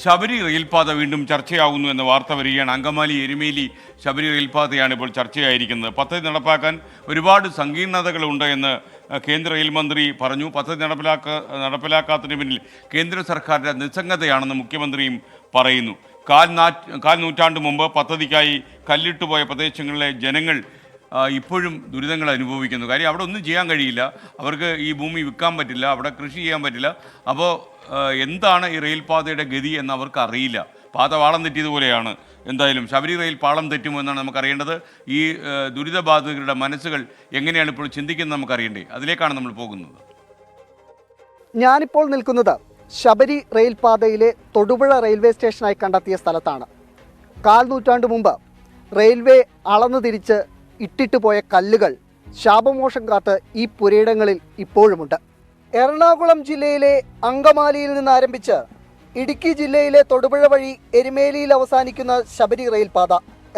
ശബരി റെയിൽപാത വീണ്ടും ചർച്ചയാകുന്നു എന്ന വാർത്ത വരികയാണ്. അങ്കമാലി എരുമേലി ശബരി റെയിൽപാതയാണ് ഇപ്പോൾ ചർച്ചയായിരിക്കുന്നത്. പദ്ധതി നടപ്പാക്കാൻ ഒരുപാട് സങ്കീർണതകളുണ്ട് എന്ന് കേന്ദ്ര റെയിൽ മന്ത്രി പറഞ്ഞു. പദ്ധതി നടപ്പിലാക്കാത്തതിന് പിന്നിൽ കേന്ദ്ര സർക്കാരിൻ്റെ നിസ്സംഗതയാണെന്ന് മുഖ്യമന്ത്രിയും പറയുന്നു. കാൽ നൂറ്റാണ്ട് മുമ്പ് പദ്ധതിക്കായി കല്ലിട്ടുപോയ പ്രദേശങ്ങളിലെ ജനങ്ങൾ ഇപ്പോഴും ദുരിതങ്ങൾ അനുഭവിക്കുന്നു. കാര്യം അവിടെ ഒന്നും ചെയ്യാൻ കഴിയില്ല, അവർക്ക് ഈ ഭൂമി വിൽക്കാൻ പറ്റില്ല, അവിടെ കൃഷി ചെയ്യാൻ പറ്റില്ല. അപ്പോൾ എന്താണ് ഈ റെയിൽപാതയുടെ ഗതി എന്ന് അവർക്ക് അറിയില്ല. പാത പാളം തെറ്റിയതുപോലെയാണ്. എന്തായാലും ശബരി റെയിൽ പാളം തെറ്റുമോ എന്നാണ് നമുക്കറിയേണ്ടത്. ഈ ദുരിതബാധിതരുടെ മനസ്സുകൾ എങ്ങനെയാണ് ഇപ്പോൾ ചിന്തിക്കുന്നത് നമുക്കറിയണ്ടേ. അതിലേക്കാണ് നമ്മൾ പോകുന്നത്. ഞാനിപ്പോൾ നിൽക്കുന്നത് ശബരി റെയിൽപാതയിലെ തൊടുപുഴ റെയിൽവേ സ്റ്റേഷനായി കണ്ടെത്തിയ സ്ഥലത്താണ്. കാൽ നൂറ്റാണ്ട് മുമ്പ് റെയിൽവേ അളന്നു തിരിച്ച് ഇട്ടിട്ട് പോയ കല്ലുകൾ ശാപമോഷം കാത്ത് ഈ പുരയിടങ്ങളിൽ ഇപ്പോഴുമുണ്ട്. എറണാകുളം ജില്ലയിലെ അങ്കമാലിയിൽ നിന്ന് ആരംഭിച്ച് ഇടുക്കി ജില്ലയിലെ തൊടുപുഴ വഴി എരുമേലിയിൽ അവസാനിക്കുന്ന ശബരി റെയിൽപാത.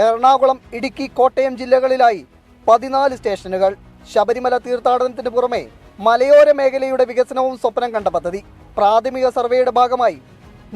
എറണാകുളം, ഇടുക്കി, കോട്ടയം ജില്ലകളിലായി 14 സ്റ്റേഷനുകൾ. ശബരിമല തീർത്ഥാടനത്തിന് പുറമെ മലയോര മേഖലയുടെ വികസനവും സ്വപ്നം കണ്ട പദ്ധതി. പ്രാഥമിക സർവേയുടെ ഭാഗമായി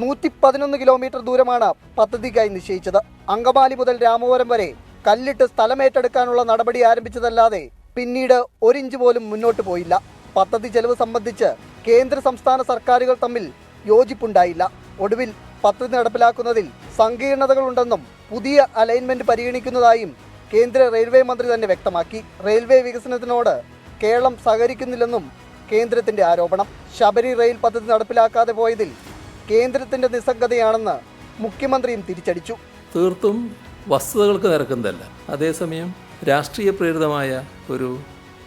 111 കിലോമീറ്റർ ദൂരമാണ് പദ്ധതിക്കായി നിശ്ചയിച്ചത്. അങ്കമാലി മുതൽ രാമപുരം വരെ കല്ലിട്ട് സ്ഥലമേറ്റെടുക്കാനുള്ള നടപടി ആരംഭിച്ചതല്ലാതെ പിന്നീട് ഒരിഞ്ച് പോലും മുന്നോട്ട് പോയില്ല. പദ്ധതി ചെലവ് സംബന്ധിച്ച് കേന്ദ്ര സംസ്ഥാന സർക്കാരുകൾ തമ്മിൽ യോജിപ്പുണ്ടായില്ല. ഒടുവിൽ പദ്ധതി നടപ്പിലാക്കുന്നതിൽ സങ്കീർണതകളുണ്ടെന്നും പുതിയ അലൈൻമെന്റ് പരിഗണിക്കുന്നതായും കേന്ദ്ര റെയിൽവേ മന്ത്രി തന്നെ വ്യക്തമാക്കി. റെയിൽവേ വികസനത്തിനോട് കേരളം സഹകരിക്കുന്നില്ലെന്നും കേന്ദ്രത്തിന്റെ ആരോപണം. ശബരി റെയിൽ പദ്ധതി നടപ്പിലാക്കാതെ പോയതിൽ കേന്ദ്രത്തിന്റെ നിസ്സംഗതയാണെന്ന് മുഖ്യമന്ത്രിയും തിരിച്ചടിച്ചു. തീർത്തും വസ്തുതകൾക്ക് നിരക്കുന്നതല്ല, അതേസമയം രാഷ്ട്രീയ പ്രേരിതമായ ഒരു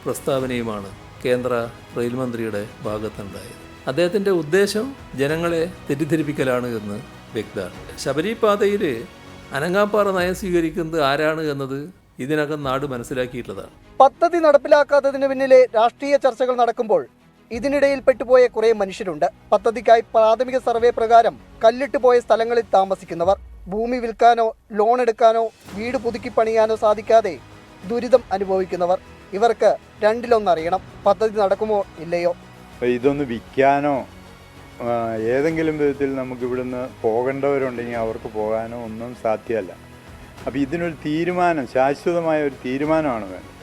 പ്രസ്താവനയുമാണ് കേന്ദ്ര റെയിൽ മന്ത്രിയുടെ ഭാഗത്തുണ്ടായത്. അദ്ദേഹത്തിൻ്റെ ഉദ്ദേശം ജനങ്ങളെ തെറ്റിദ്ധരിപ്പിക്കലാണ് എന്ന് വ്യക്തമാണ്. ശബരി പാതയിൽ അനങ്ങാപ്പാറ നയം സ്വീകരിക്കുന്നത് ആരാണ് എന്നത് ഇതിനകം നാട് മനസ്സിലാക്കിയിട്ടുള്ളതാണ്. പദ്ധതി നടപ്പിലാക്കാത്തതിന് പിന്നിലെ രാഷ്ട്രീയ ചർച്ചകൾ നടക്കുമ്പോൾ ഇതിനിടയിൽ പെട്ടുപോയ കുറേ മനുഷ്യരുണ്ട്. പദ്ധതിക്കായി പ്രാഥമിക സർവേ പ്രകാരം കല്ലിട്ട് പോയ സ്ഥലങ്ങളിൽ താമസിക്കുന്നവർ, ഭൂമി വിൽക്കാനോ ലോൺ എടുക്കാനോ വീട് പുതുക്കി പണിയാനോ സാധിക്കാതെ ദുരിതം അനുഭവിക്കുന്നവർ. ഇവർക്ക് രണ്ടിലൊന്നറിയണം, പദ്ധതി നടക്കുമോ ഇല്ലയോ. ഇതൊന്ന് വിൽക്കാനോ ഏതെങ്കിലും വിധത്തിൽ നമുക്കിവിടുന്ന് പോകേണ്ടവരുണ്ടെങ്കിൽ അവർക്ക് പോകാനോ ഒന്നും സാധ്യമല്ല. അപ്പോൾ ഇതിനൊരു തീരുമാനം, ശാശ്വതമായ ഒരു തീരുമാനമാണ് വേണ്ടത്.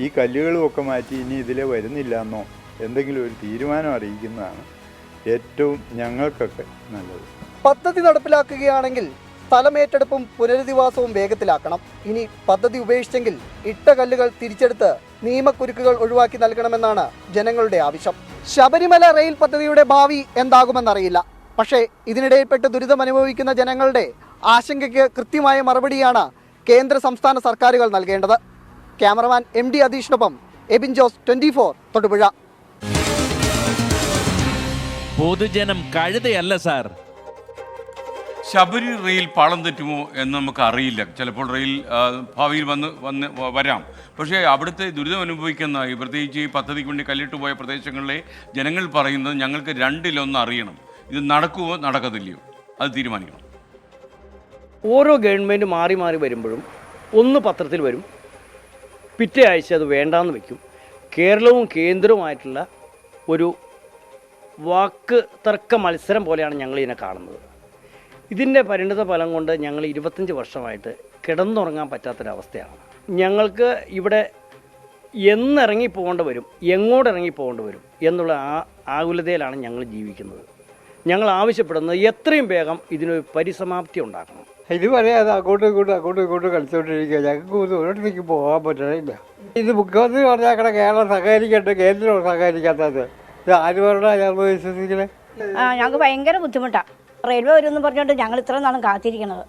ഈ കല്ലുകളുമൊക്കെ മാറ്റി ഇനി ഇതിലെ വരുന്നില്ല എന്നോ എന്തെങ്കിലും ഒരു തീരുമാനം അറിയിക്കുന്നതാണ് ഏറ്റവും ഞങ്ങൾക്കൊക്കെ നല്ലത്. പദ്ധതി നടപ്പിലാക്കുകയാണെങ്കിൽ സ്ഥലമേറ്റെടുപ്പും പുനരധിവാസവും വേഗത്തിലാക്കണം. ഇനി പദ്ധതി ഉപേക്ഷിച്ചെങ്കിൽ ഇട്ട കല്ലുകൾ തിരിച്ചെടുത്ത് നിയമക്കുരുക്കുകൾ ഒഴിവാക്കി നൽകണമെന്നാണ് ജനങ്ങളുടെ ആവശ്യം. ശബരിമല റെയിൽ പദ്ധതിയുടെ ഭാവി എന്താകുമെന്നറിയില്ല. പക്ഷേ ഇതിനിടയിൽപ്പെട്ട് ദുരിതം അനുഭവിക്കുന്ന ജനങ്ങളുടെ ആശങ്കയ്ക്ക് കൃത്യമായ മറുപടിയാണ് കേന്ദ്ര സംസ്ഥാന സർക്കാരുകൾ നൽകേണ്ടത്. ക്യാമറമാൻ MD അധീഷിനൊപ്പം എബിൻ ജോസ്, 24 തൊടുപുഴ. പൊതുജനം കഴുതയല്ല സാർ. ശബരി റെയിൽ പാളം തെറ്റുമോ എന്ന് നമുക്ക് അറിയില്ല. ചിലപ്പോൾ റെയിൽ ഭാവിയിൽ വരാം. പക്ഷേ അവിടുത്തെ ദുരിതം അനുഭവിക്കുന്ന പ്രത്യേകിച്ച് ഈ പദ്ധതിക്ക് വേണ്ടി കല്ലിട്ട് പോയ പ്രദേശങ്ങളിലെ ജനങ്ങൾ പറയുന്നത് ഞങ്ങൾക്ക് രണ്ടിലൊന്ന് അറിയണം. ഇത് നടക്കുമോ നടക്കത്തില്ലയോ അത് തീരുമാനിക്കണം. ഓരോ ഗവൺമെൻറ് മാറി മാറി വരുമ്പോഴും ഒന്ന് പത്രത്തിൽ വരും, പിറ്റേ ആഴ്ച അത് വേണ്ടാന്ന് വയ്ക്കും. കേരളവും കേന്ദ്രവുമായിട്ടുള്ള ഒരു വാക്ക് തർക്ക മത്സരം പോലെയാണ് ഞങ്ങൾ ഇതിനെ കാണുന്നത്. ഇതിൻ്റെ പരിണിത ഫലം കൊണ്ട് ഞങ്ങൾ 25 വർഷമായിട്ട് കിടന്നുറങ്ങാൻ പറ്റാത്തൊരവസ്ഥയാണ്. ഞങ്ങൾക്ക് ഇവിടെ എന്നിറങ്ങി പോകേണ്ടി വരും, എങ്ങോട്ട് ഇറങ്ങി പോകേണ്ടി വരും എന്നുള്ള ആകുലതയിലാണ് ഞങ്ങൾ ജീവിക്കുന്നത്. ഞങ്ങൾ ആവശ്യപ്പെടുന്നത് എത്രയും വേഗം ഇതിനൊരു പരിസമാപ്തി ഉണ്ടാക്കണം. ഇത് പറയാതെ അങ്ങോട്ടും ഇങ്ങോട്ടും കളിച്ചുകൊണ്ടിരിക്കുക. ഞങ്ങൾക്ക് ഒരിടത്തേക്ക് പോകാൻ പറ്റണില്ല. ഇത് മുഖ്യമന്ത്രി പറഞ്ഞാൽ കേരളം സഹകരിക്കട്ടെ, കേന്ദ്രം സഹകരിക്കാത്തത് ഇത് ആര് പറഞ്ഞാൽ ഞങ്ങൾ വിശ്വസിക്കുന്നത്? ഞങ്ങൾക്ക് ഭയങ്കര ബുദ്ധിമുട്ടാണ്. റെയിൽവേ വരുമെന്ന് പറഞ്ഞുകൊണ്ട് ഞങ്ങൾ ഇത്ര നാളും കാത്തിരിക്കുന്നത്.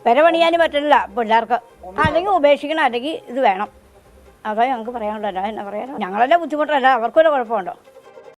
വില പണിയാനും പറ്റില്ല പിള്ളേർക്ക്. അല്ലെങ്കിൽ ഉപേക്ഷിക്കണം, അല്ലെങ്കിൽ ഇത് വേണം. അതാ ഞങ്ങൾക്ക് പറയാനുള്ളത്. എന്നാ പറയാനോ, ഞങ്ങളെല്ലാം ബുദ്ധിമുട്ടല്ല, അവർക്കൊരു കുഴപ്പമുണ്ടോ?